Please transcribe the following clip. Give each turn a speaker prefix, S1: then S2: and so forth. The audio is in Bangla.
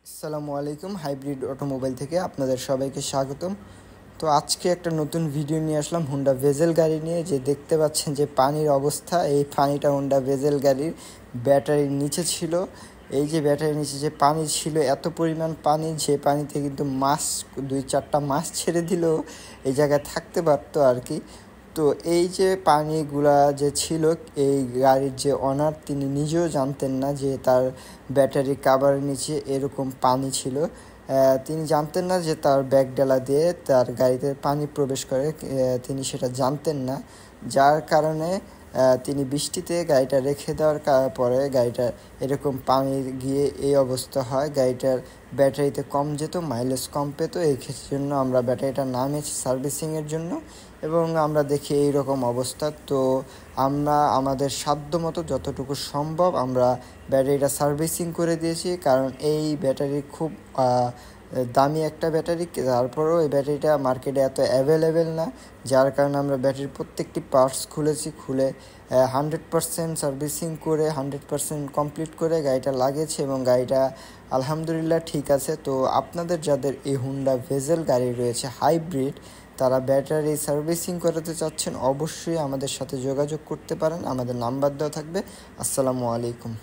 S1: আসসালামু আলাইকুম। হাইব্রিড অটোমোবাইল থেকে আপনাদের সবাইকে স্বাগতম। তো আজকে একটা নতুন ভিডিও নিয়ে আসলাম হুন্ডা ভেজেল গাড়ি নিয়ে। যে দেখতে পাচ্ছেন যে পানির অবস্থা, এই পানিটা হুন্ডা ভেজেল গাড়ির ব্যাটারির নিচে ছিল। এই যে ব্যাটারির নিচে যে পানি ছিল, এত পরিমাণ পানি যে পানিতে কিন্তু মাছ, 2-4টা মাছ ছেড়ে দিলেও এই জায়গায় থাকতে পারতো আর কি। তো এই যে পানিগুলা যে ছিল, এই গাড়ির যে অনার তিনি নিজেও জানতেন না যে তার ব্যাটারি কাভারের নিচে এরকম পানি ছিল। তিনি জানতেন না যে তার ব্যাকডালা দিয়ে তার গাড়িতে পানি প্রবেশ করে, তিনি সেটা জানতেন না। যার কারণে তিনি বৃষ্টিতে গাড়িটা রেখে দেওয়ার পরে গাড়িটা এরকম পানি গিয়ে এই অবস্থা হয়। গাড়িটার ব্যাটারিতে কম যেত, মাইলেজ কম পেত। এই জন্য আমরা ব্যাটারিটা নামিয়েছি সার্ভিসিংয়ের জন্য, এবং আমরা দেখি এই রকম অবস্থা। তো আমরা আমাদের সাধ্যমতো যতটুকু সম্ভব আমরা ব্যাটারিটা সার্ভিসিং করে দিয়েছি, কারণ এই ব্যাটারি খুব দামি একটা ব্যাটারি। তারপরেও এই ব্যাটারিটা মার্কেটে এত অ্যাভেলেবেল না, যার কারণে আমরা ব্যাটারির প্রত্যেকটি পার্টস খুলে 100% সার্ভিসিং করে 100% কমপ্লিট করে গাড়িটা লাগিয়েছি, এবং গাড়িটা আলহামদুলিল্লাহ ঠিক আছে। তো আপনাদের যাদের এই হুন্ডা ভেজেল গাড়ি রয়েছে হাইব্রিড, তারা ব্যাটারি সার্ভিসিং করাতে চাচ্ছেন, অবশ্যই আমাদের সাথে যোগাযোগ করতে পারেন। আমাদের নাম্বার দেওয়া থাকবে। আসসালামু আলাইকুম।